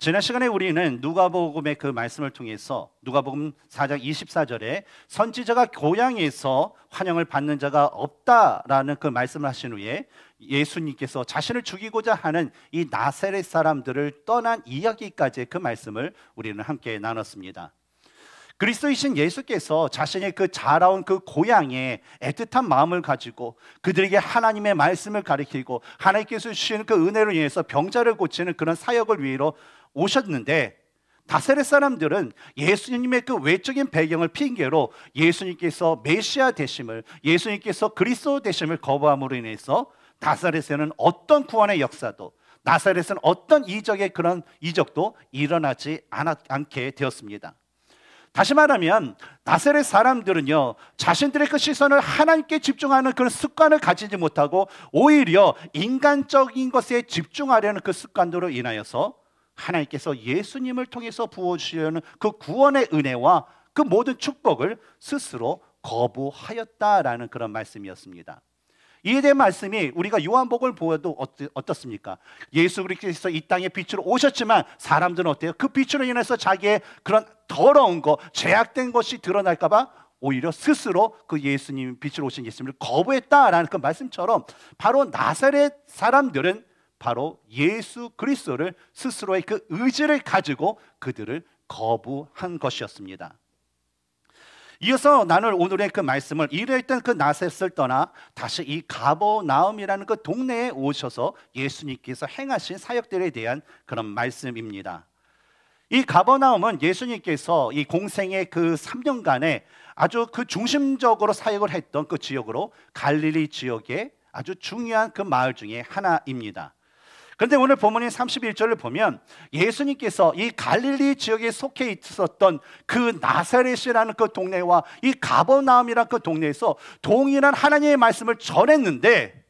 지난 시간에 우리는 누가복음의 그 말씀을 통해서 누가복음 4장 24절에 선지자가 고향에서 환영을 받는 자가 없다라는 그 말씀을 하신 후에 예수님께서 자신을 죽이고자 하는 이 나사렛 사람들을 떠난 이야기까지의 그 말씀을 우리는 함께 나눴습니다. 그리스도이신 예수께서 자신의 그 자라온 그 고향에 애틋한 마음을 가지고 그들에게 하나님의 말씀을 가르치고 하나님께서 주시는 그 은혜로 인해서 병자를 고치는 그런 사역을 위로 오셨는데, 나사렛 사람들은 예수님의 그 외적인 배경을 핑계로 예수님께서 메시아 되심을, 예수님께서 그리스도 되심을 거부함으로 인해서 나사렛에는 어떤 구원의 역사도, 나사렛은 어떤 이적의 그런 이적도 일어나지 않게 되었습니다. 다시 말하면 나사렛 사람들은요, 자신들의 그 시선을 하나님께 집중하는 그런 습관을 가지지 못하고 오히려 인간적인 것에 집중하려는 그 습관으로 인하여서 하나님께서 예수님을 통해서 부어주시려는 그 구원의 은혜와 그 모든 축복을 스스로 거부하였다라는 그런 말씀이었습니다. 이에 대한 말씀이 우리가 요한복음을 보아도 어떻습니까? 예수 그리스도께서 이 땅에 빛으로 오셨지만 사람들은 어때요? 그 빛으로 인해서 자기의 그런 더러운 것, 죄악된 것이 드러날까 봐 오히려 스스로 그 예수님, 빛으로 오신 예수님을 거부했다라는 그 말씀처럼, 바로 나사렛 사람들은 바로 예수 그리스도를 스스로의 그 의지를 가지고 그들을 거부한 것이었습니다. 이어서 나눌 오늘의 그 말씀을, 이랬던 그 나셋을 떠나 다시 이 가버나움이라는 그 동네에 오셔서 예수님께서 행하신 사역들에 대한 그런 말씀입니다. 이 가버나움은 예수님께서 이 공생의 그 3년간에 아주 그 중심적으로 사역을 했던 그 지역으로, 갈릴리 지역의 아주 중요한 그 마을 중에 하나입니다. 그런데 오늘 본문인 31절을 보면 예수님께서 이 갈릴리 지역에 속해 있었던 그 나사렛이라는 그 동네와 이 가버나움이라는 그 동네에서 동일한 하나님의 말씀을 전했는데,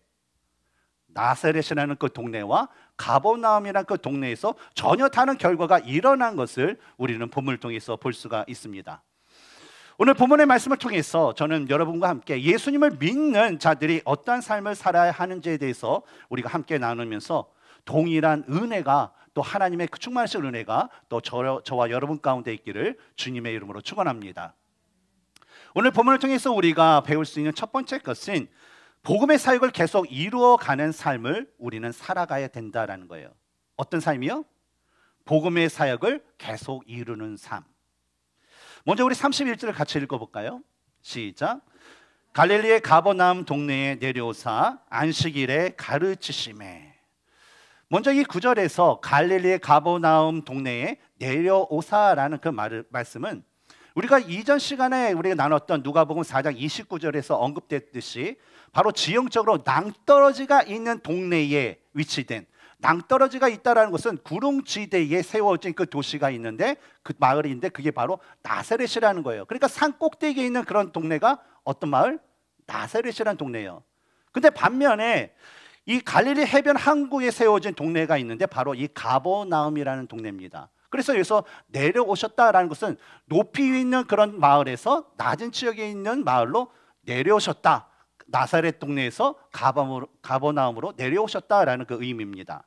나사렛이라는 그 동네와 가버나움이라는 그 동네에서 전혀 다른 결과가 일어난 것을 우리는 본문을 통해서 볼 수가 있습니다. 오늘 본문의 말씀을 통해서 저는 여러분과 함께 예수님을 믿는 자들이 어떠한 삶을 살아야 하는지에 대해서 우리가 함께 나누면서 동일한 은혜가, 또 하나님의 그 충만하신 은혜가 또 저와 여러분 가운데 있기를 주님의 이름으로 축원합니다. 오늘 본문을 통해서 우리가 배울 수 있는 첫 번째 것은 복음의 사역을 계속 이루어가는 삶을 우리는 살아가야 된다라는 거예요. 어떤 삶이요? 복음의 사역을 계속 이루는 삶. 먼저 우리 31절을 같이 읽어볼까요? 시작. 갈릴리의 가버나움 동네에 내려오사 안식일에 가르치시매. 먼저 이 구절에서 갈릴리의 가버나움 동네에 내려오사라는 그 말씀은 우리가 이전 시간에 우리가 나눴던 누가복음 4장 29절에서 언급됐듯이 바로 지형적으로 낭떠러지가 있는 동네에 위치된, 낭떠러지가 있다라는 것은 구릉지대에 세워진 그 도시가 있는데, 그 마을인데 그게 바로 나사렛이라는 거예요. 그러니까 산 꼭대기에 있는 그런 동네가 어떤 마을? 나사렛이라는 동네예요. 근데 반면에 이 갈릴리 해변 항구에 세워진 동네가 있는데 바로 이 가버나움이라는 동네입니다. 그래서 여기서 내려오셨다라는 것은 높이 있는 그런 마을에서 낮은 지역에 있는 마을로 내려오셨다, 나사렛 동네에서 가버나움으로 내려오셨다라는 그 의미입니다.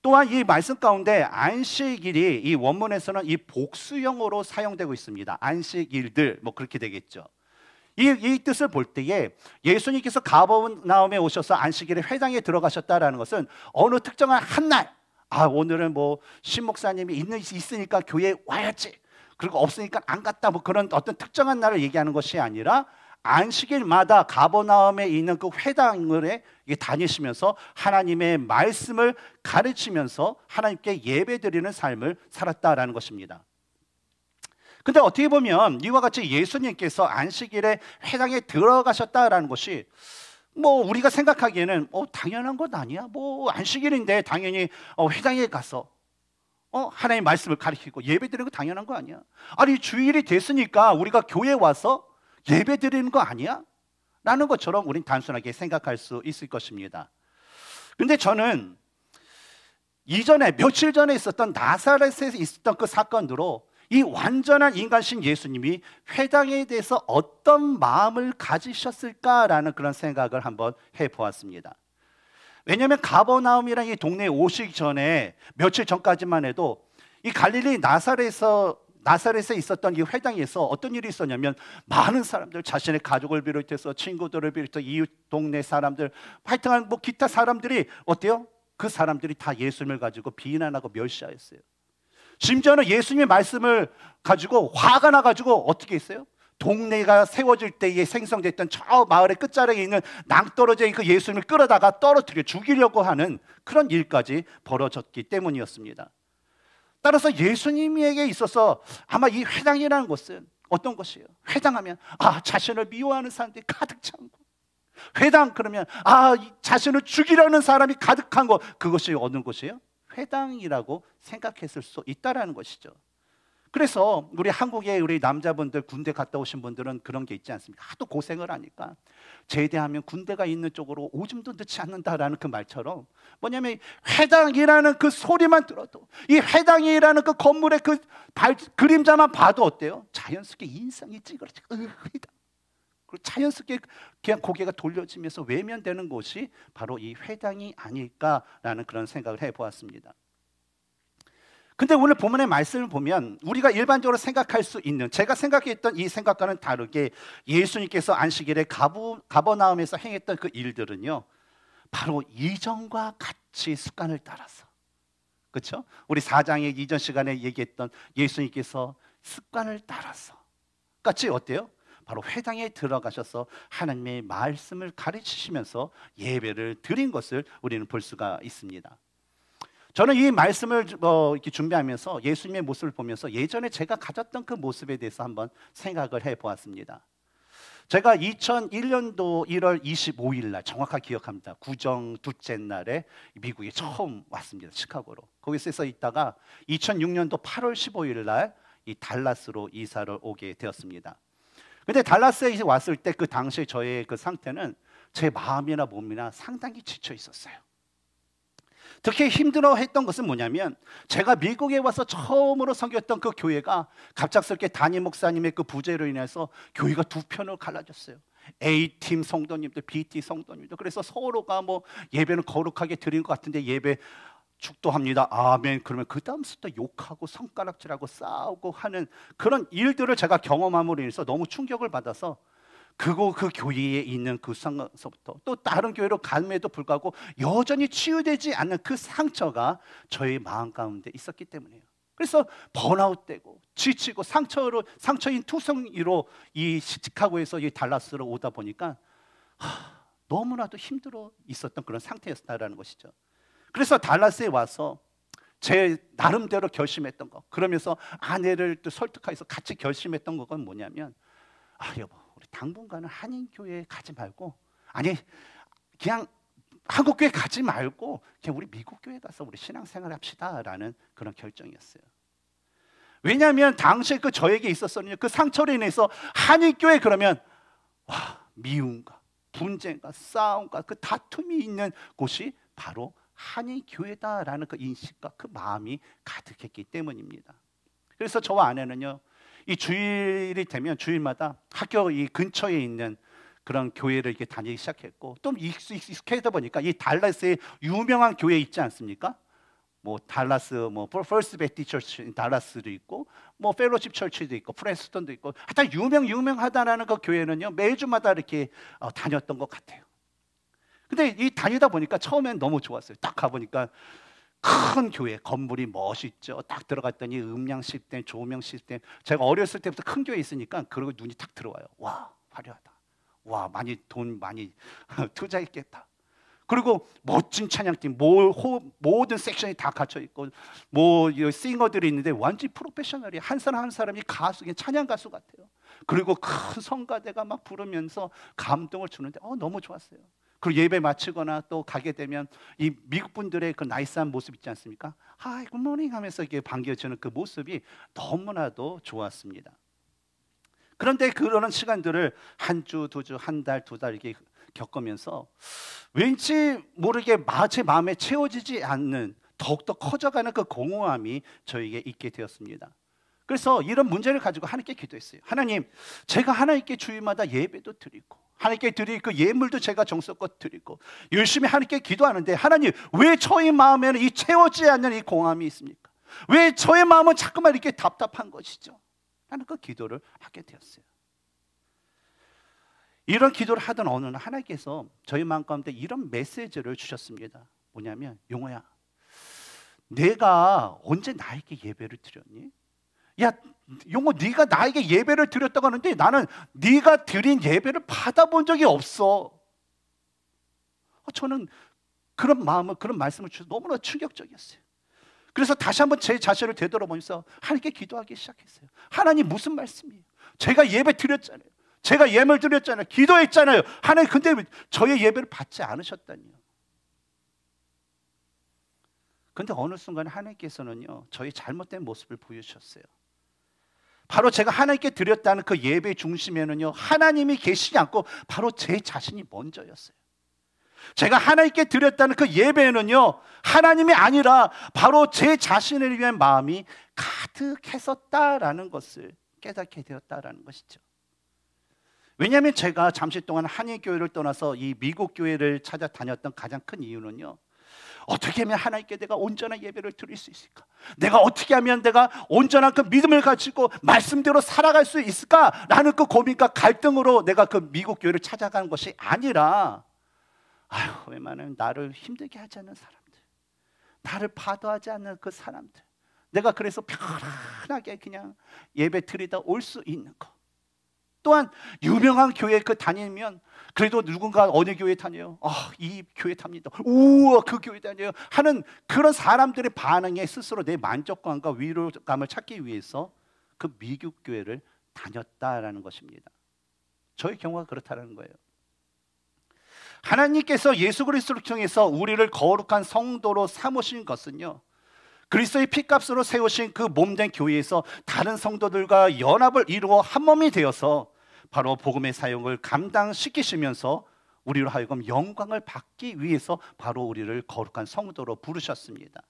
또한 이 말씀 가운데 안식일이 이 원문에서는 이 복수형으로 사용되고 있습니다. 안식일들, 뭐 그렇게 되겠죠. 이 뜻을 볼 때에 예수님께서 가버나움에 오셔서 안식일에 회당에 들어가셨다라는 것은 어느 특정한 한 날, 오늘은 뭐 신목사님이 있으니까 교회에 와야지, 그리고 없으니까 안 갔다, 뭐 그런 어떤 특정한 날을 얘기하는 것이 아니라 안식일마다 가버나움에 있는 그 회당을 다니시면서 하나님의 말씀을 가르치면서 하나님께 예배드리는 삶을 살았다라는 것입니다. 근데 어떻게 보면 이와 같이 예수님께서 안식일에 회당에 들어가셨다라는 것이 뭐 우리가 생각하기에는 당연한 것 아니야? 뭐 안식일인데 당연히 회당에 가서 하나님의 말씀을 가르치고 예배드리는 거 당연한 거 아니야? 아니 주일이 됐으니까 우리가 교회에 와서 예배드리는 거 아니야? 라는 것처럼 우린 단순하게 생각할 수 있을 것입니다. 근데 저는 이전에 며칠 전에 있었던 나사렛에 있었던 그 사건으로 이 완전한 인간신 예수님이 회당에 대해서 어떤 마음을 가지셨을까라는 그런 생각을 한번 해보았습니다. 왜냐하면 가버나움이라는 이 동네에 오시기 전에 며칠 전까지만 해도 이 갈릴리 나사렛에 있었던 이 회당에서 어떤 일이 있었냐면 많은 사람들, 자신의 가족을 비롯해서 친구들을 비롯해서 이웃 동네 사람들, 하여튼 뭐 기타 사람들이 어때요? 그 사람들이 다 예수님을 가지고 비난하고 멸시하였어요. 심지어는 예수님의 말씀을 가지고 화가 나가지고 어떻게 했어요? 동네가 세워질 때에 생성됐던 저 마을의 끝자락에 있는 낭떠러지에 그 예수님을 끌어다가 떨어뜨려 죽이려고 하는 그런 일까지 벌어졌기 때문이었습니다. 따라서 예수님에게 있어서 아마 이 회당이라는 것은 어떤 것이에요? 회당하면 자신을 미워하는 사람들이 가득 찬 것. 회당 그러면 자신을 죽이려는 사람이 가득한 것. 그것이 어느 곳이에요? 회당이라고 생각했을 수 있다라는 것이죠. 그래서 우리 한국의 우리 남자분들, 군대 갔다 오신 분들은 그런 게 있지 않습니까? 하도 고생을 하니까 제대하면 군대가 있는 쪽으로 오줌도 넣지 않는다라는 그 말처럼, 뭐냐면 회당이라는 그 소리만 들어도, 이 회당이라는 그 건물의 그 그림자만 봐도 어때요? 자연스럽게 인상이 찌그러져. 회당. 그리고 자연스럽게 그냥 고개가 돌려지면서 외면되는 곳이 바로 이 회당이 아닐까라는 그런 생각을 해보았습니다. 근데 오늘 본문의 말씀을 보면 우리가 일반적으로 생각할 수 있는, 제가 생각했던 이 생각과는 다르게 예수님께서 안식일에 가버나움에서 행했던 그 일들은요, 바로 이전과 같이 습관을 따라서, 그렇죠? 우리 4장의 이전 시간에 얘기했던 예수님께서 습관을 따라서 같이 어때요? 바로 회당에 들어가셔서 하나님의 말씀을 가르치시면서 예배를 드린 것을 우리는 볼 수가 있습니다. 저는 이 말씀을 이렇게 준비하면서 예수님의 모습을 보면서 예전에 제가 가졌던 그 모습에 대해서 한번 생각을 해보았습니다. 제가 2001년도 1월 25일 날, 정확하게 기억합니다. 구정 둘째 날에 미국에 처음 왔습니다. 시카고로. 거기서 있다가 2006년도 8월 15일 날 이 달라스로 이사를 오게 되었습니다. 근데 달라스에 왔을 때 그 당시 저의 그 상태는 제 마음이나 몸이나 상당히 지쳐 있었어요. 특히 힘들어했던 것은 뭐냐면, 제가 미국에 와서 처음으로 섬겼던 그 교회가 갑작스럽게 담임 목사님의 그 부재로 인해서 교회가 두 편으로 갈라졌어요. A팀 성도님들, B팀 성도님들. 그래서 서로가 뭐 예배는 거룩하게 드린 것 같은데 예배 축도합니다, 아멘, 그러면 그 다음부터 욕하고 손가락질하고 싸우고 하는 그런 일들을 제가 경험함으로 인해서 너무 충격을 받아서 그 교회에 있는 그 상황에서부터 또 다른 교회로 감에도 불구하고 여전히 치유되지 않는 그 상처가 저의 마음 가운데 있었기 때문이에요. 그래서 번아웃되고 지치고 상처인 투성이로 이 시카고에서 이 달라스로 오다 보니까 너무나도 힘들어 있었던 그런 상태였다라는 것이죠. 그래서 달라스에 와서 제 나름대로 결심했던 거, 그러면서 아내를 또 설득해서 같이 결심했던 것은 뭐냐면, 여보, 우리 당분간은 한인교회에 가지 말고, 아니 그냥 한국교회 가지 말고 그냥 우리 미국교회 가서 우리 신앙생활 합시다라는 그런 결정이었어요. 왜냐하면 당시에 그 저에게 있었었는데 그 상처로 인해서 한인교회 그러면 미움과 분쟁과 싸움과 그 다툼이 있는 곳이 바로 한인교회다라는 그 인식과 그 마음이 가득했기 때문입니다. 그래서 저와 아내는요, 이 주일이 되면 주일마다 학교 이 근처에 있는 그런 교회를 이렇게 다니기 시작했고, 또 익숙해다 보니까 이 달라스에 유명한 교회 있지 않습니까? 뭐 달라스 뭐 퍼스트 베티스트 처치 달라스도 있고, 뭐 펠로십 처치도 있고, 프레스턴도 있고, 하여튼 유명하다라는 그 교회는요 매주마다 이렇게 다녔던 것 같아요. 근데 이 다니다 보니까 처음엔 너무 좋았어요. 딱 가보니까 큰 교회, 건물이 멋있죠. 딱 들어갔더니 음량 시스템, 조명 시스템. 제가 어렸을 때부터 큰 교회에 있으니까 그러고 눈이 탁 들어와요. 와, 화려하다. 와, 돈 많이 투자했겠다. 그리고 멋진 찬양팀, 모든 섹션이 다 갖춰 있고, 뭐 싱어들이 있는데 완전히 프로페셔널이, 한 사람 한 사람이 가수, 찬양 가수 같아요. 그리고 큰 성가대가 막 부르면서 감동을 주는데 너무 좋았어요. 그리고 예배 마치거나 또 가게 되면 이 미국 분들의 그 나이스한 모습 있지 않습니까? 하이 굿모닝 하면서 이렇게 반겨주는 그 모습이 너무나도 좋았습니다. 그런데 그런 시간들을 한 주, 두 주, 한 달, 두 달 이렇게 겪으면서 왠지 모르게 제 마음에 채워지지 않는, 더욱더 커져가는 그 공허함이 저에게 있게 되었습니다. 그래서 이런 문제를 가지고 하나님께 기도했어요. 하나님, 제가 하나님께 주일마다 예배도 드리고 하나님께 드릴 그 예물도 제가 정성껏 드리고 열심히 하나님께 기도하는데, 하나님 왜 저의 마음에는 이 채워지지 않는 이 공허함이 있습니까? 왜 저의 마음은 자꾸만 이렇게 답답한 것이죠? 라는 그 기도를 하게 되었어요. 이런 기도를 하던 어느 날 하나님께서 저희 마음 가운데 이런 메시지를 주셨습니다. 뭐냐면, 용호야, 내가 언제 나에게 예배를 드렸니? 야, 용호, 네가 나에게 예배를 드렸다고 하는데 나는 네가 드린 예배를 받아본 적이 없어. 저는 그런 마음을, 그런 말씀을 주셔서 너무나 충격적이었어요. 그래서 다시 한번 제 자신을 되돌아보면서 하나님께 기도하기 시작했어요. 하나님, 무슨 말씀이에요? 제가 예배 드렸잖아요. 제가 예물 드렸잖아요. 기도했잖아요. 하나님, 근데 저의 예배를 받지 않으셨다니요. 근데 어느 순간 하나님께서는요, 저의 잘못된 모습을 보여주셨어요. 바로 제가 하나님께 드렸다는 그 예배의 중심에는요, 하나님이 계시지 않고 바로 제 자신이 먼저였어요. 제가 하나님께 드렸다는 그 예배에는요, 하나님이 아니라 바로 제 자신을 위한 마음이 가득했었다라는 것을 깨닫게 되었다라는 것이죠. 왜냐하면 제가 잠시 동안 한인교회를 떠나서 이 미국 교회를 찾아다녔던 가장 큰 이유는요, 어떻게 하면 하나님께 내가 온전한 예배를 드릴 수 있을까? 내가 어떻게 하면 내가 온전한 그 믿음을 가지고 말씀대로 살아갈 수 있을까라는 그 고민과 갈등으로 내가 그 미국 교회를 찾아간 것이 아니라, 웬만하면 나를 힘들게 하지 않는 사람들, 나를 파도하지 않는 그 사람들, 내가 그래서 편안하게 그냥 예배 드리다 올 수 있는 것. 또한 유명한 교회 그 다니면 그래도 누군가 어느 교회 다녀요? 이 교회 답니다. 우와, 그 교회 다녀요. 하는 그런 사람들의 반응에 스스로 내 만족감과 위로감을 찾기 위해서 그 미국 교회를 다녔다라는 것입니다. 저의 경우가 그렇다는 거예요. 하나님께서 예수 그리스도를 통해서 우리를 거룩한 성도로 삼으신 것은요, 그리스도의 피값으로 세우신 그 몸된 교회에서 다른 성도들과 연합을 이루어 한 몸이 되어서 바로 복음의 사역을 감당시키시면서 우리로 하여금 영광을 받기 위해서 바로 우리를 거룩한 성도로 부르셨습니다.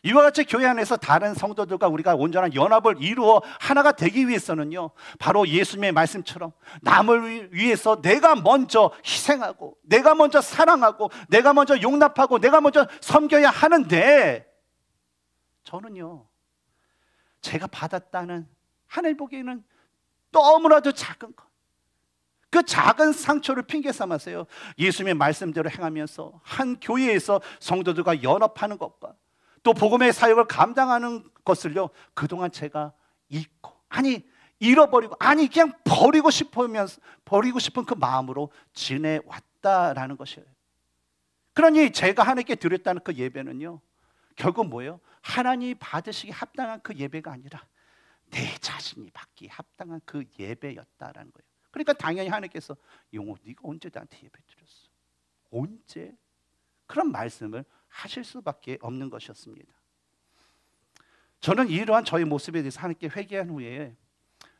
이와 같이 교회 안에서 다른 성도들과 우리가 온전한 연합을 이루어 하나가 되기 위해서는요, 바로 예수님의 말씀처럼 남을 위해서 내가 먼저 희생하고, 내가 먼저 사랑하고, 내가 먼저 용납하고, 내가 먼저 섬겨야 하는데, 저는요, 제가 받았다는 하늘 보기에는 너무나도 작은 것, 그 작은 상처를 핑계 삼아서요, 예수님의 말씀대로 행하면서 한 교회에서 성도들과 연합하는 것과 또 복음의 사역을 감당하는 것을요, 그동안 제가 잊고, 잃어버리고, 그냥 버리고 싶은 그 마음으로 지내왔다라는 것이에요. 그러니 제가 하나님께 드렸다는 그 예배는요, 결국 뭐예요? 하나님이 받으시기 합당한 그 예배가 아니라 내 자신이 받기 합당한 그 예배였다라는 거예요. 그러니까 당연히 하나님께서, 용호, 네가 언제 나한테 예배 드렸어? 언제? 그런 말씀을 하실 수밖에 없는 것이었습니다. 저는 이러한 저의 모습에 대해서 하나님께 회개한 후에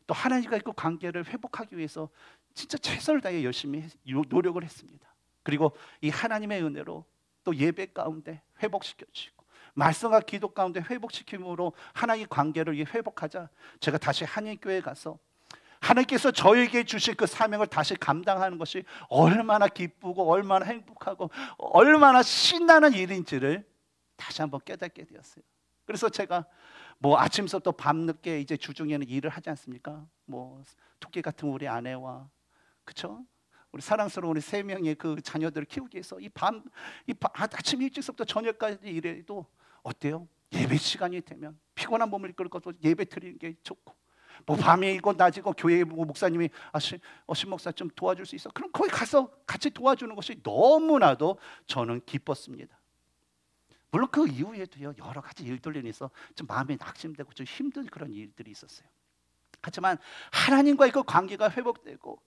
또 하나님과 그 관계를 회복하기 위해서 진짜 최선을 다해 열심히 노력을 했습니다. 그리고 이 하나님의 은혜로 또 예배 가운데 회복시켜주시고 말씀과 기도 가운데 회복시킴으로 하나님의 관계를 회복하자 제가 다시 한인교회에 가서 하나님께서 저에게 주신 그 사명을 다시 감당하는 것이 얼마나 기쁘고 얼마나 행복하고 얼마나 신나는 일인지를 다시 한번 깨닫게 되었어요. 그래서 제가 아침부터 밤늦게 이제 주중에는 일을 하지 않습니까? 토끼 같은 우리 아내와, 그렇죠? 우리 사랑스러운 우리 3명의 그 자녀들을 키우기 위해서 아침 일찍부터 저녁까지 일해도 어때요? 예배 시간이 되면 피곤한 몸을 이끌고 예배 드리는 게 좋고, 밤이고 낮이고 교회 목사님이 신목사 좀 도와줄 수 있어? 그럼 거기 가서 같이 도와주는 것이 너무나도 저는 기뻤습니다. 물론 그 이후에도요, 여러 가지 일들이 있어 좀 마음이 낙심되고 좀 힘든 그런 일들이 있었어요. 하지만 하나님과의 그 관계가 회복되고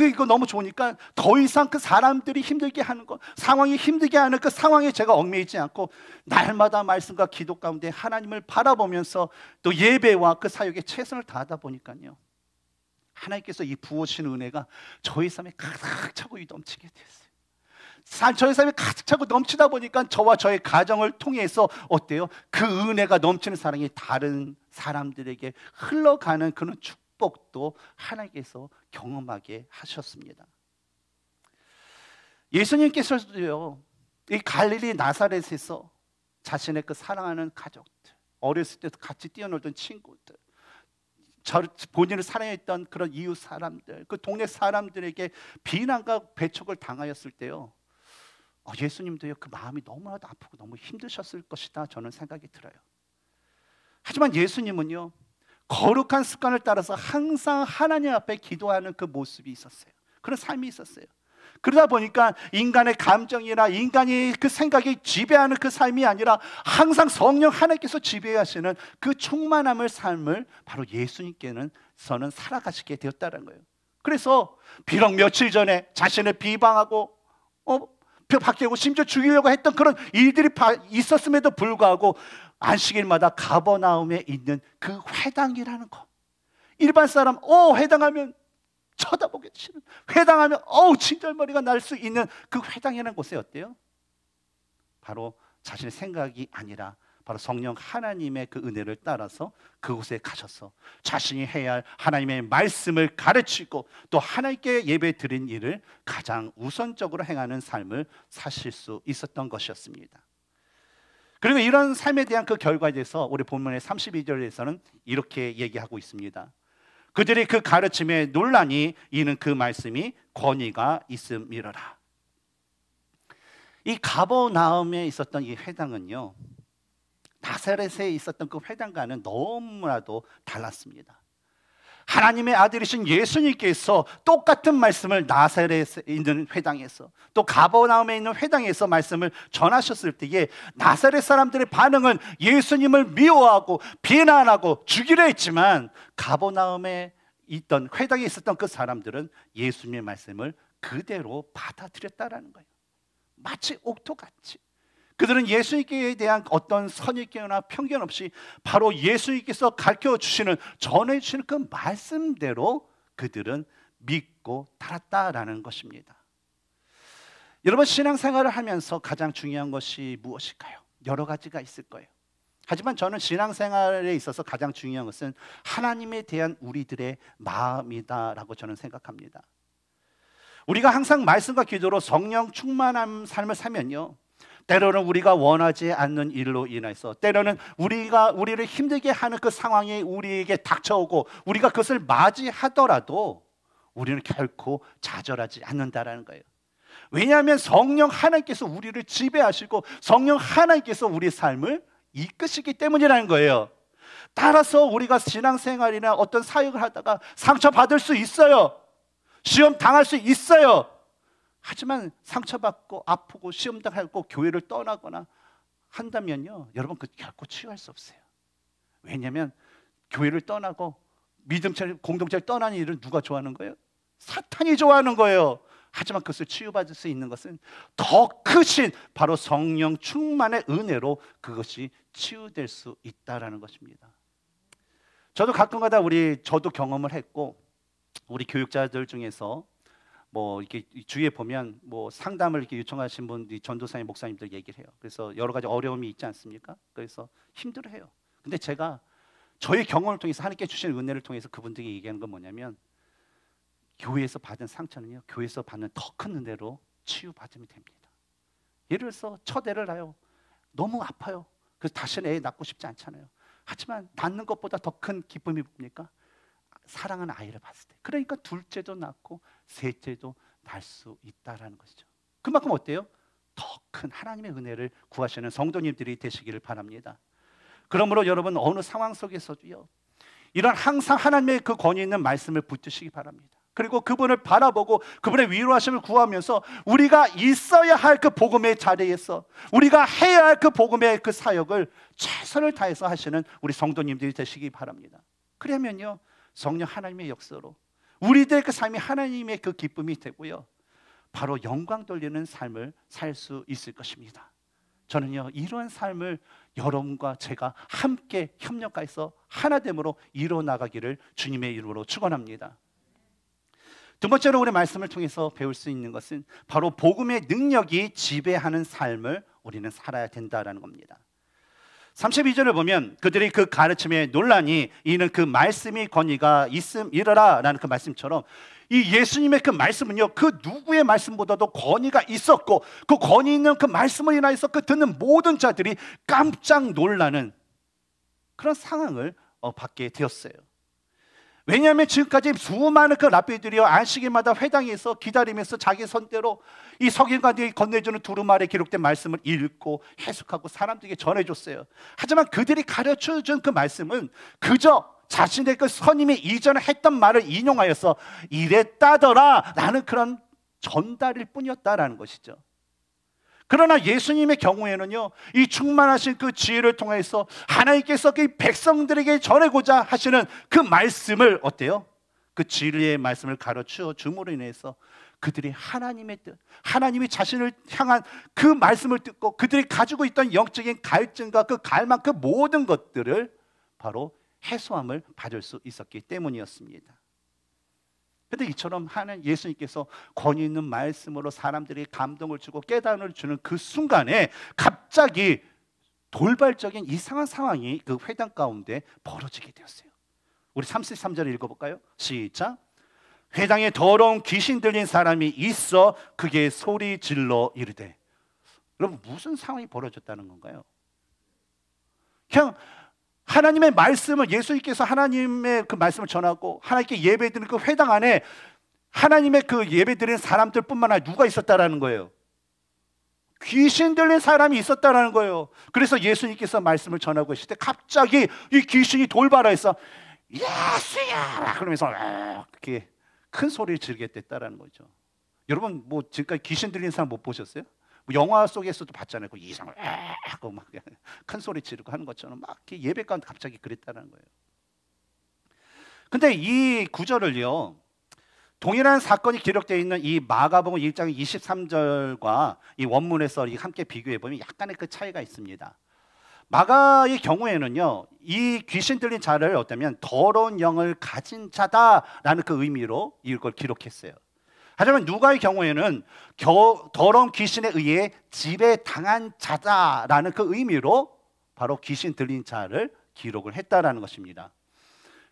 이거 너무 좋으니까 더 이상 그 사람들이 힘들게 하는 것, 상황이 힘들게 하는 그 상황에 제가 얽매이지 않고 날마다 말씀과 기도 가운데 하나님을 바라보면서 또 예배와 그 사역에 최선을 다하다 보니까요, 하나님께서 이 부어주신 은혜가 저희 삶에 가득 차고 넘치게 됐어요. 저희 삶에 가득 차고 넘치다 보니까 저와 저의 가정을 통해서 어때요? 그 은혜가 넘치는 사랑이 다른 사람들에게 흘러가는 그런 축복도 하나님께서 경험하게 하셨습니다. 예수님께서도요, 이 갈릴리 나사렛에서 자신의 그 사랑하는 가족들, 어렸을 때 같이 뛰어놀던 친구들, 본인을 사랑했던 그런 이웃 사람들, 그 동네 사람들에게 비난과 배척을 당하였을 때요, 예수님도요 그 마음이 너무나도 아프고 너무 힘드셨을 것이다 저는 생각이 들어요. 하지만 예수님은요 거룩한 습관을 따라서 항상 하나님 앞에 기도하는 그 모습이 있었어요. 그런 삶이 있었어요. 그러다 보니까 인간의 감정이나 인간이 그 생각이 지배하는 그 삶이 아니라 항상 성령 하나님께서 지배하시는 그 충만함을 삶을 바로 예수님께서는 살아가시게 되었다는 거예요. 그래서 비록 며칠 전에 자신을 비방하고 박해하고 심지어 죽이려고 했던 그런 일들이 있었음에도 불구하고 안식일마다 가버나움에 있는 그 회당이라는 거, 일반 사람 회당하면 쳐다보기 싫은, 회당하면 진절머리가 날 수 있는 그 회당이라는 곳에 어때요? 바로 자신의 생각이 아니라 바로 성령 하나님의 그 은혜를 따라서 그곳에 가셔서 자신이 해야 할 하나님의 말씀을 가르치고 또 하나님께 예배 드린 일을 가장 우선적으로 행하는 삶을 사실 수 있었던 것이었습니다. 그리고 이런 삶에 대한 그 결과에 대해서 우리 본문의 32절에서는 이렇게 얘기하고 있습니다. 그들이 그 가르침에 논란이 이는 그 말씀이 권위가 있음이러라. 이 가버나움에 있었던 이 회당은요, 나사렛에 있었던 그 회당과는 너무나도 달랐습니다. 하나님의 아들이신 예수님께서 똑같은 말씀을 나사렛에 있는 회당에서 또 가버나움에 있는 회당에서 말씀을 전하셨을 때에 나사렛 사람들의 반응은 예수님을 미워하고 비난하고 죽이려 했지만 가버나움에 있던 회당에 있었던 그 사람들은 예수님의 말씀을 그대로 받아들였다라는 거예요. 마치 옥토같이 그들은 예수님께 대한 어떤 선입견이나 편견 없이 바로 예수님께서 가르쳐 주시는, 전해 주시는 그 말씀대로 그들은 믿고 따랐다라는 것입니다. 여러분, 신앙생활을 하면서 가장 중요한 것이 무엇일까요? 여러 가지가 있을 거예요. 하지만 저는 신앙생활에 있어서 가장 중요한 것은 하나님에 대한 우리들의 마음이다라고 저는 생각합니다. 우리가 항상 말씀과 기도로 성령 충만한 삶을 살면요, 때로는 우리가 원하지 않는 일로 인해서, 때로는 우리를 힘들게 하는 그 상황이 우리에게 닥쳐오고 우리가 그것을 맞이하더라도 우리는 결코 좌절하지 않는다라는 거예요. 왜냐하면 성령 하나님께서 우리를 지배하시고 성령 하나님께서 우리의 삶을 이끄시기 때문이라는 거예요. 따라서 우리가 신앙생활이나 어떤 사역을 하다가 상처받을 수 있어요. 시험 당할 수 있어요. 하지만 상처받고 아프고 시험 당하고 교회를 떠나거나 한다면요, 여러분 그 결코 치유할 수 없어요. 왜냐하면 교회를 떠나고 믿음처럼 공동체를 떠나는 일을 누가 좋아하는 거예요? 사탄이 좋아하는 거예요. 하지만 그것을 치유받을 수 있는 것은 더 크신 바로 성령 충만의 은혜로 그것이 치유될 수 있다라는 것입니다. 저도 가끔가다 저도 경험을 했고, 우리 교육자들 중에서 이렇게 주위에 보면 상담을 이렇게 요청하신 분들이 전도사님, 목사님들 얘기를 해요. 그래서 여러 가지 어려움이 있지 않습니까? 그래서 힘들어해요. 근데 제가 저의 경험을 통해서 하나님께 주신 은혜를 통해서 그분들에게 얘기하는 건 뭐냐면, 교회에서 받은 상처는요, 교회에서 받는 더 큰 은혜로 치유받으면 됩니다. 예를 들어서 첫 애를 낳아요. 너무 아파요. 그래서 다시는 애 낳고 싶지 않잖아요. 하지만 낳는 것보다 더 큰 기쁨이 뭡니까? 사랑하는 아이를 봤을 때. 그러니까 둘째도 낳고 셋째도 낳을 수 있다라는 것이죠. 그만큼 어때요? 더 큰 하나님의 은혜를 구하시는 성도님들이 되시기를 바랍니다. 그러므로 여러분, 어느 상황 속에서도요, 이런 항상 하나님의 그 권위 있는 말씀을 붙드시기 바랍니다. 그리고 그분을 바라보고 그분의 위로하심을 구하면서 우리가 있어야 할 그 복음의 자리에서 우리가 해야 할 그 복음의 그 사역을 최선을 다해서 하시는 우리 성도님들이 되시기 바랍니다. 그러면요, 성령 하나님의 역사로 우리들의 그 삶이 하나님의 그 기쁨이 되고요, 바로 영광 돌리는 삶을 살 수 있을 것입니다. 저는요, 이러한 삶을 여러분과 제가 함께 협력해서 하나됨으로 이루어 나가기를 주님의 이름으로 축원합니다. 두 번째로 우리 말씀을 통해서 배울 수 있는 것은 바로 복음의 능력이 지배하는 삶을 우리는 살아야 된다라는 겁니다. 32절을 보면 그들이 그 가르침에 논란이 이는 그 말씀이 권위가 있음이러라 라는 그 말씀처럼, 이 예수님의 그 말씀은요, 그 누구의 말씀보다도 권위가 있었고, 그 권위 있는 그 말씀을 인하여서 그 듣는 모든 자들이 깜짝 놀라는 그런 상황을 받게 되었어요. 왜냐하면 지금까지 수많은 그 랍비들이요 안식일마다 회당에서 기다리면서 자기 손대로 이 석인관이 건네주는 두루마리에 기록된 말씀을 읽고 해석하고 사람들에게 전해줬어요. 하지만 그들이 가르쳐준 그 말씀은 그저 자신의 그 선임이 이전에 했던 말을 인용하여서 이랬다더라 라는 그런 전달일 뿐이었다라는 것이죠. 그러나 예수님의 경우에는요, 이 충만하신 그 지혜를 통해서 하나님께서 그 백성들에게 전하고자 하시는 그 말씀을 어때요? 그 진리의 말씀을 가르쳐 줌으로 인해서 그들이 하나님의 뜻, 하나님이 자신을 향한 그 말씀을 듣고 그들이 가지고 있던 영적인 갈증과 그 갈망, 그 모든 것들을 바로 해소함을 받을 수 있었기 때문이었습니다. 그런데 이처럼 하는 예수님께서 권위 있는 말씀으로 사람들이 감동을 주고 깨달음을 주는 그 순간에 갑자기 돌발적인 이상한 상황이 그 회당 가운데 벌어지게 되었어요. 우리 33절을 읽어볼까요? 시작. 회당에 더러운 귀신 들린 사람이 있어 그게 소리 질러 이르되. 여러분 무슨 상황이 벌어졌다는 건가요? 그냥 하나님의 말씀을, 예수님께서 하나님의 그 말씀을 전하고 하나님께 예배드리는 그 회당 안에 하나님의 그 예배드리는 사람들 뿐만 아니라 누가 있었다라는 거예요? 귀신 들린 사람이 있었다라는 거예요. 그래서 예수님께서 말씀을 전하고 계실 때 갑자기 이 귀신이 돌발해서 예수야 그러면서 이렇게 큰 소리를 지르게 됐다라는 거죠. 여러분 뭐 지금까지 귀신 들린 사람 못 보셨어요? 뭐 영화 속에서도 봤잖아요. 그 이상을 하고 막 큰 소리 지르고 하는 것처럼 막 예배 가운데 갑자기 그랬다는 거예요. 근데 이 구절을요, 동일한 사건이 기록되어 있는 이 마가복음 1장 23절과 이 원문에서 함께 비교해 보면 약간의 그 차이가 있습니다. 마가의 경우에는요, 이 귀신 들린 자를 어쩌면 더러운 영을 가진 자다라는 그 의미로 이걸 기록했어요. 하지만 누가의 경우에는 더러운 귀신에 의해 지배당한 자다라는 그 의미로 바로 귀신 들린 자를 기록을 했다라는 것입니다.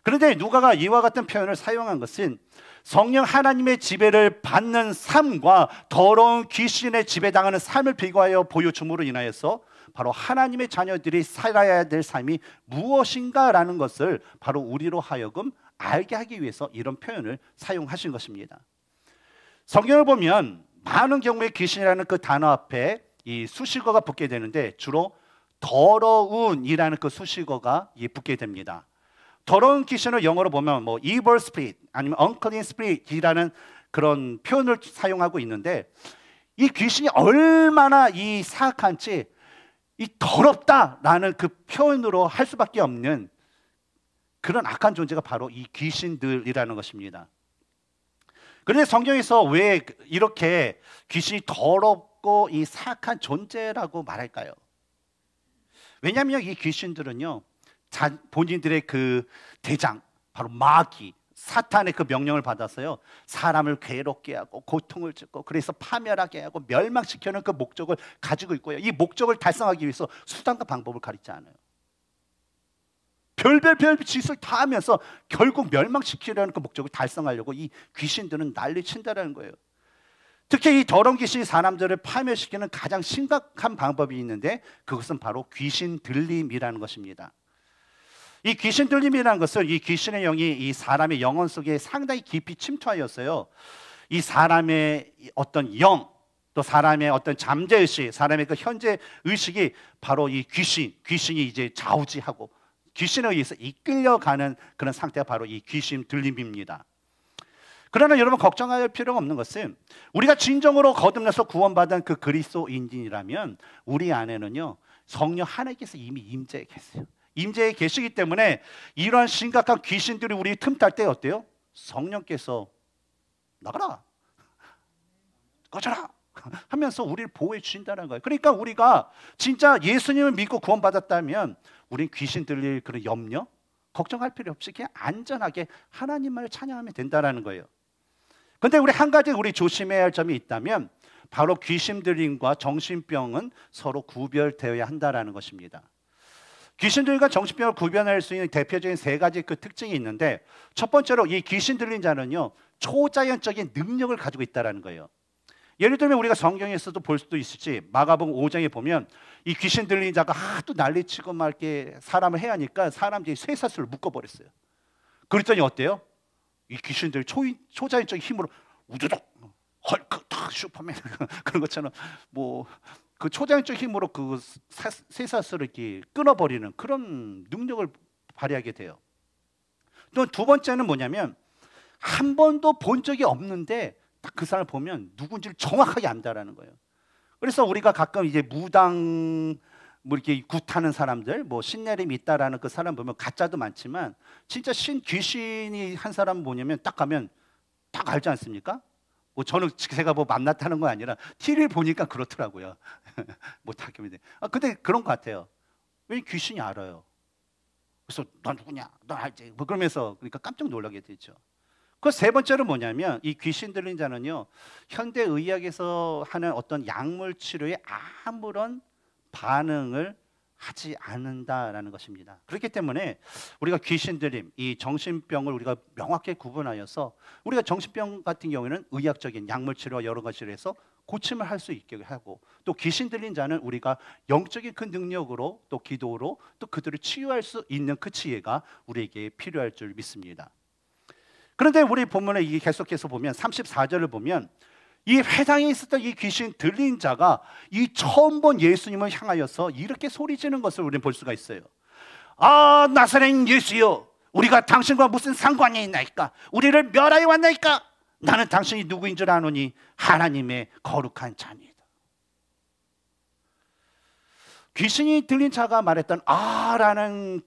그런데 누가가 이와 같은 표현을 사용한 것은 성령 하나님의 지배를 받는 삶과 더러운 귀신의 지배당하는 삶을 비교하여 보여줌으로 인하여서 바로 하나님의 자녀들이 살아야 될 삶이 무엇인가라는 것을 바로 우리로 하여금 알게 하기 위해서 이런 표현을 사용하신 것입니다. 성경을 보면 많은 경우에 귀신이라는 그 단어 앞에 이 수식어가 붙게 되는데 주로 더러운이라는 그 수식어가 붙게 됩니다. 더러운 귀신을 영어로 보면 뭐 evil spirit 아니면 unclean spirit이라는 그런 표현을 사용하고 있는데 이 귀신이 얼마나 이 사악한지 이 더럽다라는 그 표현으로 할 수밖에 없는 그런 악한 존재가 바로 이 귀신들이라는 것입니다. 그런데 성경에서 왜 이렇게 귀신이 더럽고 이 사악한 존재라고 말할까요? 왜냐하면 이 귀신들은요, 본인들의 그 대장, 바로 마귀, 사탄의 그 명령을 받아서요, 사람을 괴롭게 하고 고통을 주고 그래서 파멸하게 하고 멸망시키는 그 목적을 가지고 있고요. 이 목적을 달성하기 위해서 수단과 방법을 가리지 않아요. 별별 짓을 다 하면서 결국 멸망시키려는 그 목적을 달성하려고 이 귀신들은 난리친다라는 거예요. 특히 이 더러운 귀신이 사람들을 파멸시키는 가장 심각한 방법이 있는데 그것은 바로 귀신 들림이라는 것입니다. 이 귀신 들림이라는 것은 이 귀신의 영이 이 사람의 영혼 속에 상당히 깊이 침투하였어요. 이 사람의 어떤 영, 또 사람의 어떤 잠재의식, 사람의 그 현재 의식이 바로 이 귀신이 이제 좌우지하고 귀신에 의해서 이끌려가는 그런 상태가 바로 이 귀신 들림입니다. 그러나 여러분 걱정할 필요가 없는 것은 우리가 진정으로 거듭나서 구원받은 그 그리스도인이라면 우리 안에는요 성령 하나님께서 이미 임재해 계세요. 임재해 계시기 때문에 이러한 심각한 귀신들이 우리 틈탈 때 어때요? 성령께서 나가라, 꺼져라 하면서 우리를 보호해 주신다는 거예요. 그러니까 우리가 진짜 예수님을 믿고 구원받았다면 우린 귀신 들릴 그런 염려, 걱정할 필요 없이 그냥 안전하게 하나님만을 찬양하면 된다는 거예요. 그런데 우리 한 가지 우리 조심해야 할 점이 있다면 바로 귀신 들림과 정신병은 서로 구별되어야 한다는 것입니다. 귀신 들림과 정신병을 구별할 수 있는 대표적인 세 가지 그 특징이 있는데 첫 번째로 이 귀신 들린 자는요 초자연적인 능력을 가지고 있다는 거예요. 예를 들면 우리가 성경에서도 볼 수도 있을지 마가복음 5장에 보면 이 귀신 들린 자가 하도 난리치고 막 이렇게 사람을 해하니까 사람들이 쇠사슬을 묶어버렸어요. 그랬더니 어때요? 이 귀신들이 초자연적인 힘으로 우두둑 헐크 탁 슈퍼맨 그런 것처럼 뭐 그 초자연적 힘으로 그 쇠사슬을 이렇게 끊어버리는 그런 능력을 발휘하게 돼요. 또 두 번째는 뭐냐면 한 번도 본 적이 없는데 딱 그 사람을 보면 누군지를 정확하게 안다라는 거예요. 그래서 우리가 가끔 이제 무당 뭐 이렇게 굿하는 사람들, 뭐 신내림이 있다라는 그 사람 보면 가짜도 많지만 진짜 귀신이 한 사람 뭐냐면 딱 가면 딱 알지 않습니까? 뭐 저는 제가 뭐 만났다는 건 아니라 TV를 보니까 그렇더라고요. 뭐 다큐멘터리. 근데 그런 것 같아요. 왜 귀신이 알아요? 그래서 너 누구냐? 너 알지? 뭐 그러면서 그러니까 깜짝 놀라게 되죠. 그 세 번째는 뭐냐면 이 귀신 들린 자는요, 현대 의학에서 하는 어떤 약물 치료에 아무런 반응을 하지 않는다라는 것입니다. 그렇기 때문에 우리가 귀신 들림, 이 정신병을 우리가 명확히 구분하여서 우리가 정신병 같은 경우에는 의학적인 약물 치료와 여러 가지를 해서 고침을 할 수 있게 하고, 또 귀신 들린 자는 우리가 영적인 그 능력으로 또 기도로 또 그들을 치유할 수 있는 그 지혜가 우리에게 필요할 줄 믿습니다. 그런데 우리 본문에 이게 계속해서 보면 34절을 보면 이 회당에 있었던 이 귀신 들린 자가 이 처음 본 예수님을 향하여서 이렇게 소리지는 것을 우리는 볼 수가 있어요. 아, 나사렛 예수여, 우리가 당신과 무슨 상관이 있나이까? 우리를 멸하여 왔나이까? 나는 당신이 누구인 줄 아노니 하나님의 거룩한 자니이다. 귀신이 들린 자가 말했던 아라는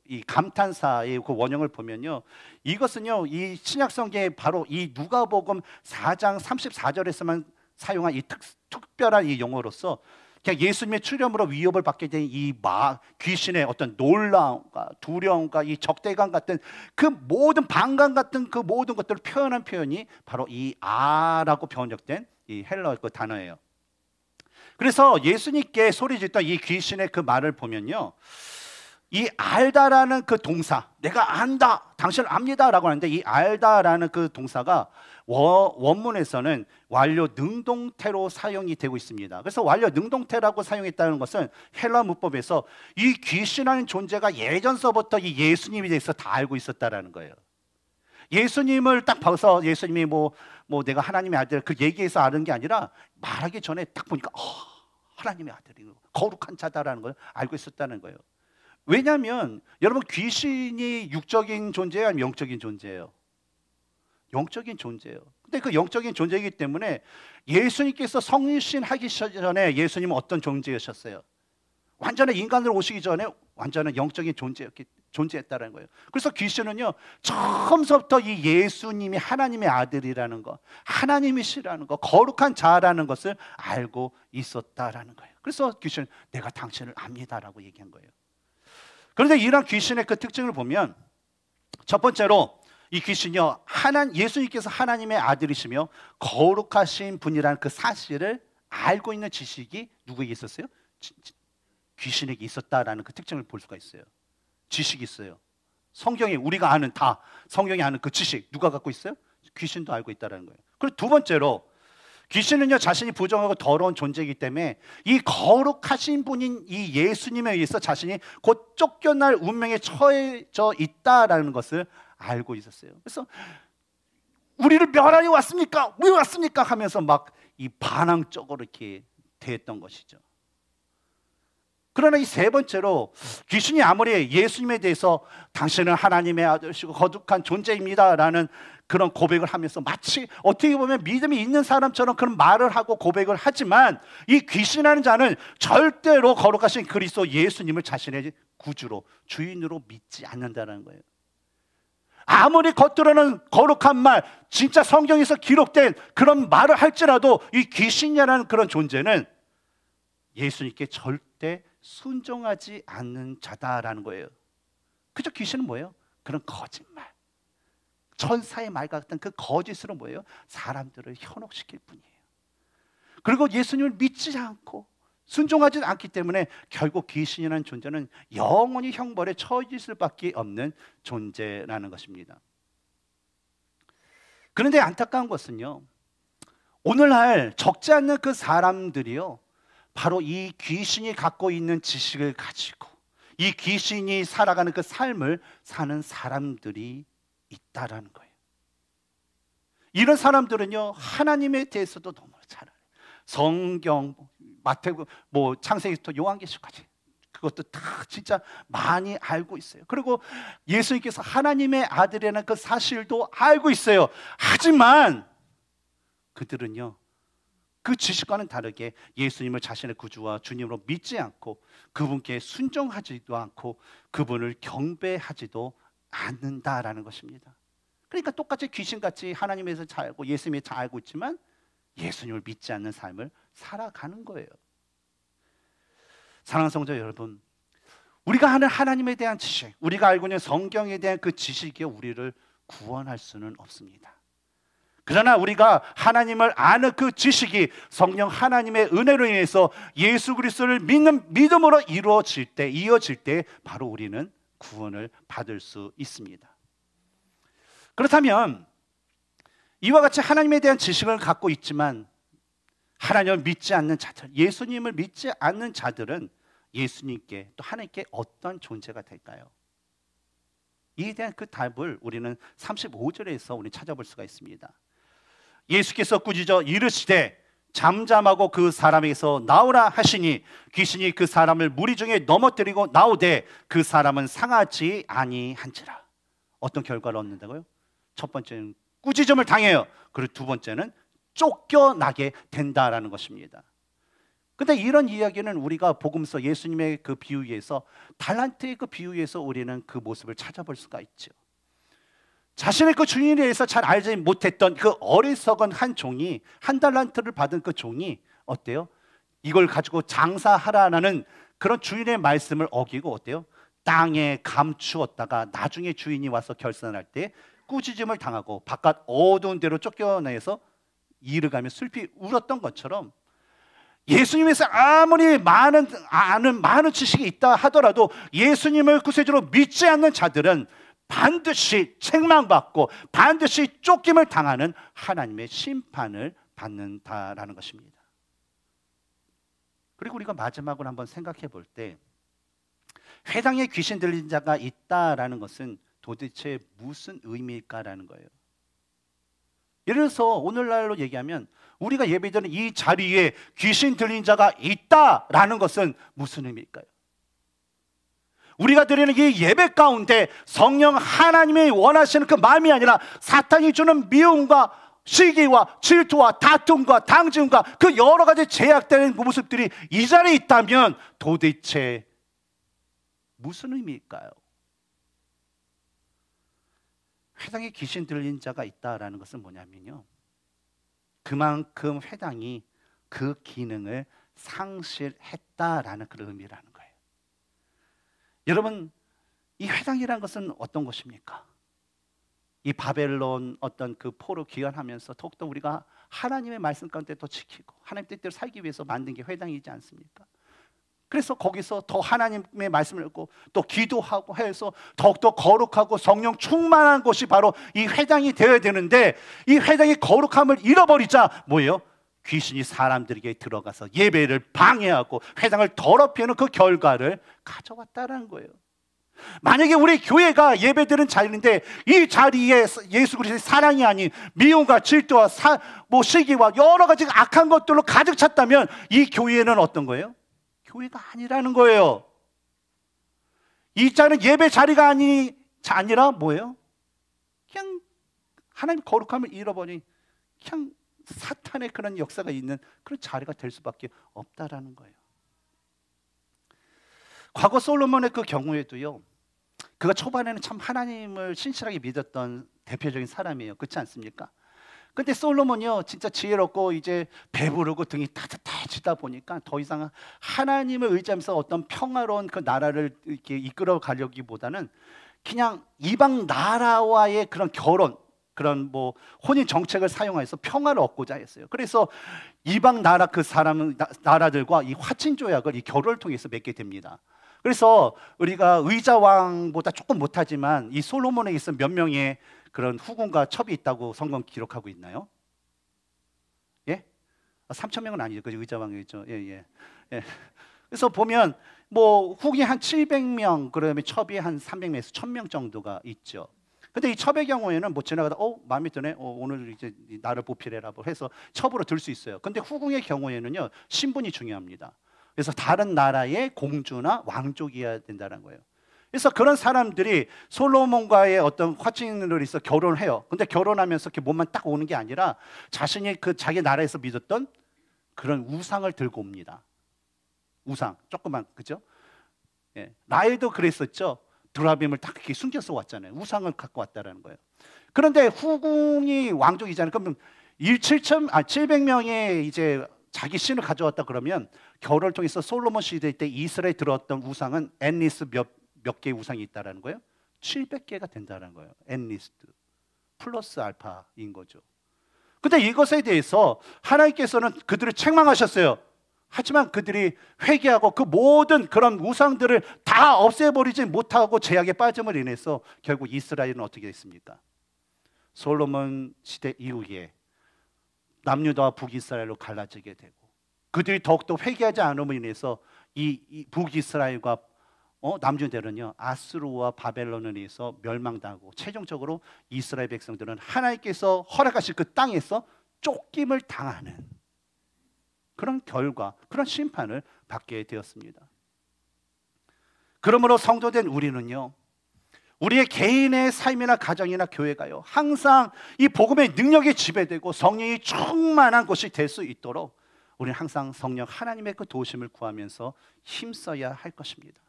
이 감탄사의 그 원형을 보면요, 이것은요 이 신약 성경에 바로 이 누가복음 4장 34절에서만 사용한 이 특별한 이 용어로서 그냥 예수님의 출현으로 위협을 받게 된 이 귀신의 어떤 놀라움과 두려움과 이 적대감 같은 그 모든 반감 같은 그 모든 것들을 표현한 표현이 바로 이 아라고 번역된 이 헬러 그 단어예요. 그래서 예수님께 소리짓던 이 귀신의 그 말을 보면요, 이 알다라는 그 동사, 내가 안다, 당신을 압니다라고 하는데 이 알다라는 그 동사가 원문에서는 완료 능동태로 사용이 되고 있습니다. 그래서 완료 능동태라고 사용했다는 것은 헬라 문법에서 이 귀신이라는 존재가 예전서부터 이 예수님에 대해서 다 알고 있었다라는 거예요. 예수님을 딱 봐서 예수님이 뭐 내가 하나님의 아들 그 얘기해서 아는 게 아니라 말하기 전에 딱 보니까 하나님의 아들이고 거룩한 자다라는 걸 알고 있었다는 거예요. 왜냐하면 여러분 귀신이 육적인 존재예요, 아니면 영적인 존재예요? 영적인 존재예요. 근데 그 영적인 존재이기 때문에 예수님께서 성신하기 전에 예수님은 어떤 존재였어요? 완전한 인간으로 오시기 전에 완전한 영적인 존재했다는 거예요. 그래서 귀신은요 처음부터 이 예수님이 하나님의 아들이라는 거, 하나님이시라는 거, 거룩한 자라는 것을 알고 있었다라는 거예요. 그래서 귀신은 내가 당신을 압니다라고 얘기한 거예요. 그런데 이런 귀신의 그 특징을 보면 첫 번째로 이 귀신이요 예수님께서 하나님의 아들이시며 거룩하신 분이라는 그 사실을 알고 있는 지식이 누구에게 있었어요? 귀신에게 있었다라는 그 특징을 볼 수가 있어요. 지식이 있어요. 성경에 우리가 아는 다 성경이 아는 그 지식 누가 갖고 있어요? 귀신도 알고 있다라는 거예요. 그리고 두 번째로 귀신은요 자신이 부정하고 더러운 존재이기 때문에 이 거룩하신 분인 이 예수님에 의해서 자신이 곧 쫓겨날 운명에 처해져 있다라는 것을 알고 있었어요. 그래서 우리를 멸하러 왔습니까? 왜 왔습니까? 하면서 막 이 반항적으로 이렇게 대했던 것이죠. 그러나 이 세 번째로 귀신이 아무리 예수님에 대해서 당신은 하나님의 아들이시고 거룩한 존재입니다라는 그런 고백을 하면서 마치 어떻게 보면 믿음이 있는 사람처럼 그런 말을 하고 고백을 하지만 이 귀신하는 자는 절대로 거룩하신 그리스도 예수님을 자신의 구주로 주인으로 믿지 않는다는 거예요. 아무리 겉으로는 거룩한 말, 진짜 성경에서 기록된 그런 말을 할지라도 이 귀신이라는 그런 존재는 예수님께 절대 순종하지 않는 자다라는 거예요. 그저 귀신은 뭐예요? 그런 거짓말, 천사의 말 같은 그 거짓으로 뭐예요? 사람들을 현혹시킬 뿐이에요. 그리고 예수님을 믿지 않고 순종하지 않기 때문에 결국 귀신이라는 존재는 영원히 형벌에 처해질 수밖에 없는 존재라는 것입니다. 그런데 안타까운 것은요, 오늘날 적지 않는 그 사람들이요, 바로 이 귀신이 갖고 있는 지식을 가지고 이 귀신이 살아가는 그 삶을 사는 사람들이 있다라는 거예요. 이런 사람들은요, 하나님에 대해서도 너무 잘 알아요. 성경, 마태복음, 창세기부터 요한계시까지 그것도 다 진짜 많이 알고 있어요. 그리고 예수님께서 하나님의 아들이라는 그 사실도 알고 있어요. 하지만 그들은요, 그 지식과는 다르게 예수님을 자신의 구주와 주님으로 믿지 않고 그분께 순종하지도 않고 그분을 경배하지도 않는다라는 것입니다. 그러니까 똑같이 귀신같이 하나님에서 잘 알고 예수님에 잘 알고 있지만 예수님을 믿지 않는 삶을 살아가는 거예요. 사랑하는 성도 여러분, 우리가 하는 하나님에 대한 지식, 우리가 알고 있는 성경에 대한 그 지식이 우리를 구원할 수는 없습니다. 그러나 우리가 하나님을 아는 그 지식이 성령 하나님의 은혜로 인해서 예수 그리스도를 믿는 믿음으로 이어질 때 바로 우리는 구원을 받을 수 있습니다. 그렇다면 이와 같이 하나님에 대한 지식을 갖고 있지만 하나님을 믿지 않는 자들, 예수님을 믿지 않는 자들은 예수님께 또 하나님께 어떤 존재가 될까요? 이에 대한 그 답을 우리는 35절에서 우리 찾아볼 수가 있습니다. 예수께서 꾸짖어 이르시되 잠잠하고 그 사람에게서 나오라 하시니 귀신이 그 사람을 무리 중에 넘어뜨리고 나오되 그 사람은 상하지 아니한지라. 어떤 결과를 얻는다고요? 첫 번째는 꾸짖음을 당해요. 그리고 두 번째는 쫓겨나게 된다라는 것입니다. 근데 이런 이야기는 우리가 복음서 예수님의 그 비유에서 달란트의 그 비유에서 우리는 그 모습을 찾아볼 수가 있죠. 자신의 그 주인에 대해서 잘 알지 못했던 그 어리석은 한 종이, 한 달란트를 받은 그 종이 어때요? 이걸 가지고 장사하라는 그런 주인의 말씀을 어기고 어때요? 땅에 감추었다가 나중에 주인이 와서 결산할 때 꾸짖음을 당하고 바깥 어두운 데로 쫓겨내서 이를 가며 슬피 울었던 것처럼 예수님에서 아무리 많은 지식이 있다 하더라도 예수님을 구세주로 믿지 않는 자들은 반드시 책망받고 반드시 쫓김을 당하는 하나님의 심판을 받는다라는 것입니다. 그리고 우리가 마지막으로 한번 생각해 볼 때 회당에 귀신 들린 자가 있다라는 것은 도대체 무슨 의미일까라는 거예요. 예를 들어서 오늘날로 얘기하면 우리가 예배드리는 이 자리에 귀신 들린 자가 있다라는 것은 무슨 의미일까요? 우리가 드리는 이 예배 가운데 성령 하나님이 원하시는 그 마음이 아니라 사탄이 주는 미움과 시기와 질투와 다툼과 당진과 그 여러 가지 제약되는 모습들이 이 자리에 있다면 도대체 무슨 의미일까요? 회당에 귀신 들린 자가 있다라는 것은 뭐냐면요, 그만큼 회당이 그 기능을 상실했다라는 그런 의미라는 거예요. 여러분, 이 회당이라는 것은 어떤 것입니까? 이 바벨론 어떤 그 포로 귀환하면서 더욱더 우리가 하나님의 말씀 가운데 더 지키고 하나님 뜻대로 살기 위해서 만든 게 회당이지 않습니까? 그래서 거기서 더 하나님의 말씀을 읽고 또 기도하고 해서 더욱더 거룩하고 성령 충만한 곳이 바로 이 회당이 되어야 되는데 이 회당의 거룩함을 잃어버리자 뭐예요? 귀신이 사람들에게 들어가서 예배를 방해하고 회당을 더럽히는 그 결과를 가져왔다는 거예요. 만약에 우리 교회가 예배드리는 자리인데 이 자리에 예수 그리스도의 사랑이 아닌 미움과 질투와 시기와 여러 가지 악한 것들로 가득 찼다면 이 교회는 어떤 거예요? 교회가 아니라는 거예요. 이 자리는 예배 자리가 아니라 뭐예요? 그냥 하나님 거룩함을 잃어버린 그냥 사탄의 그런 역사가 있는 그런 자리가 될 수밖에 없다라는 거예요. 과거 솔로몬의 그 경우에도요, 그가 초반에는 참 하나님을 신실하게 믿었던 대표적인 사람이에요. 그렇지 않습니까? 근데 솔로몬이요, 진짜 지혜롭고 이제 배부르고 등이 따뜻해지다 보니까 더 이상 하나님을 의지하면서 어떤 평화로운 그 나라를 이렇게 이끌어 가려기보다는 그냥 이방 나라와의 그런 결혼, 그런 혼인 정책을 사용해서 평화를 얻고자 했어요. 그래서 이방 나라 나라들과 이 화친 조약을 이 결혼을 통해서 맺게 됩니다. 그래서 우리가 의자왕보다 조금 못하지만 이 솔로몬에게 있어 몇 명의 그런 후궁과 첩이 있다고 성경 기록하고 있나요? 예? 3천 명은 아니죠. 그 의자왕이죠. 예, 예. 예. 그래서 보면 뭐 후기 한 700명, 그다음에 첩이 한 300명에서 1000명 정도가 있죠. 근데 이 첩의 경우에는 뭐 지나가다 마음에 드네. 오늘 이제 나를 보필해라 해서 첩으로 들 수 있어요. 근데 후궁의 경우에는요, 신분이 중요합니다. 그래서 다른 나라의 공주나 왕족이어야 된다는 거예요. 그래서 그런 사람들이 솔로몬과의 어떤 화친으로 있어 결혼을 해요. 근데 결혼하면서 이렇게 몸만 딱 오는 게 아니라 자신이 그 자기 나라에서 믿었던 그런 우상을 들고 옵니다. 우상, 조그만, 그죠? 예. 라헬도 그랬었죠. 드라빔을 딱 이렇게 숨겨서 왔잖아요. 우상을 갖고 왔다라는 거예요. 그런데 후궁이 왕족이잖아요. 그러면 700명의 이제 자기 신을 가져왔다 그러면 결혼을 통해서 솔로몬 시대 때 이스라엘에 들어왔던 우상은 앤리스 몇 개의 우상이 있다라는 거예요? 700개가 된다는 거예요. 앤리스트 플러스 알파인 거죠. 근데 이것에 대해서 하나님께서는 그들을 책망하셨어요. 하지만 그들이 회개하고 그 모든 그런 우상들을 다 없애버리지 못하고 제약에 빠짐을 인해서 결국 이스라엘은 어떻게 됐습니까? 솔로몬 시대 이후에 남유다와 북이스라엘로 갈라지게 되고, 그들이 더욱더 회개하지 않음으로 인해서 이 북이스라엘과 남유다는요, 아수르와 바벨론에 의해서 멸망당하고 최종적으로 이스라엘 백성들은 하나님께서 허락하신 그 땅에서 쫓김을 당하는 그런 결과, 그런 심판을 받게 되었습니다. 그러므로 성도된 우리는요, 우리의 개인의 삶이나 가정이나 교회가요, 항상 이 복음의 능력에 지배되고 성령이 충만한 곳이 될 수 있도록 우리는 항상 성령 하나님의 그 도우심을 구하면서 힘써야 할 것입니다.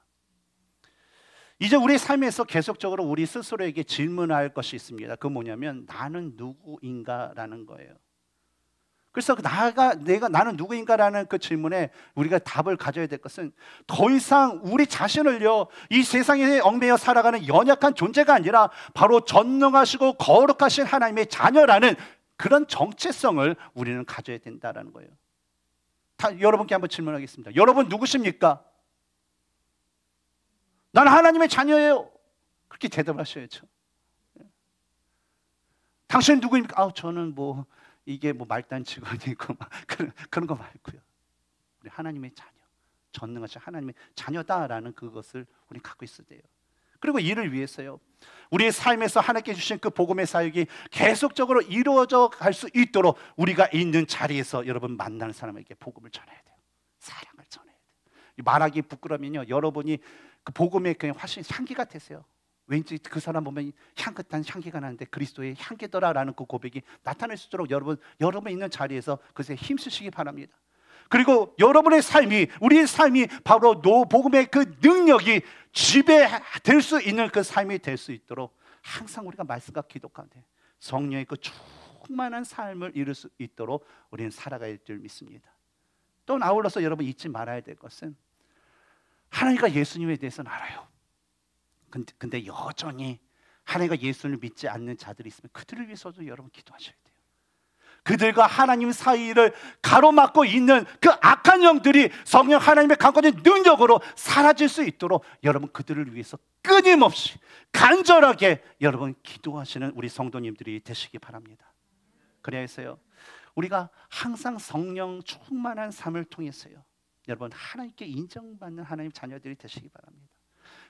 이제 우리 삶에서 계속적으로 우리 스스로에게 질문할 것이 있습니다. 그 뭐냐면 나는 누구인가라는 거예요. 그래서 나는 누구인가라는 그 질문에 우리가 답을 가져야 될 것은 더 이상 우리 자신을요, 이 세상에 얽매여 살아가는 연약한 존재가 아니라 바로 전능하시고 거룩하신 하나님의 자녀라는 그런 정체성을 우리는 가져야 된다는 거예요. 여러분께 한번 질문하겠습니다. 여러분 누구십니까? 나는 하나님의 자녀예요. 그렇게 대답하셔야죠. 당신은 누구입니까? 저는 이게 말단 직원이고 그런 거 말고요. 우리 하나님의 자녀, 전능하신 하나님의 자녀다라는 그것을 우리 갖고 있어야 돼요. 그리고 이를 위해서요, 우리의 삶에서 하나님께 주신 그 복음의 사역이 계속적으로 이루어져 갈 수 있도록 우리가 있는 자리에서 여러분 만나는 사람에게 복음을 전해야 돼요. 사랑을 전해야 돼요. 말하기 부끄러우면요, 여러분이 그 복음의 그냥 훨씬 향기가 되세요. 왠지 그 사람 보면 향긋한 향기가 나는데 그리스도의 향기더라라는 그 고백이 나타날 수 있도록 여러분 있는 자리에서 그것에 힘쓰시기 바랍니다. 그리고 여러분의 삶이, 우리의 삶이 바로 복음의 그 능력이 지배될 수 있는 그 삶이 될 수 있도록 항상 우리가 말씀과 기도 가운데 성령의 그 충만한 삶을 이룰 수 있도록 우리는 살아가야 될 믿습니다. 또 아울러서 여러분 잊지 말아야 될 것은 하나님과 예수님에 대해서는 알아요. 근데 여전히 하나님과 예수를 믿지 않는 자들이 있으면 그들을 위해서도 여러분 기도하셔야 돼요. 그들과 하나님 사이를 가로막고 있는 그 악한 영들이 성령 하나님의 강권의 능력으로 사라질 수 있도록 여러분 그들을 위해서 끊임없이 간절하게 여러분 기도하시는 우리 성도님들이 되시기 바랍니다. 그래야 해서요, 우리가 항상 성령 충만한 삶을 통해서요, 여러분 하나님께 인정받는 하나님 자녀들이 되시기 바랍니다.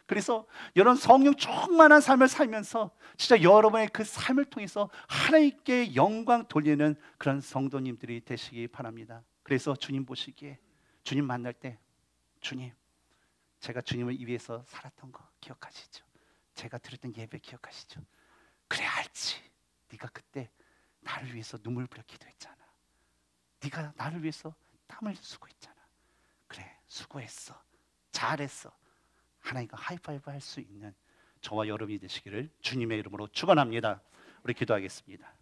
그래서 여러분 성령 충만한 삶을 살면서 진짜 여러분의 그 삶을 통해서 하나님께 영광 돌리는 그런 성도님들이 되시기 바랍니다. 그래서 주님 보시기에, 주님 만날 때, 주님, 제가 주님을 위해서 살았던 거 기억하시죠? 제가 드렸던 예배 기억하시죠? 그래, 알지. 네가 그때 나를 위해서 눈물 흘려 기도했잖아. 네가 나를 위해서 땀을 쓰고 있잖아. 그래, 수고했어. 잘했어. 하나님과 하이파이브 할 수 있는 저와 여러분이 되시기를 주님의 이름으로 축원합니다. 우리 기도하겠습니다.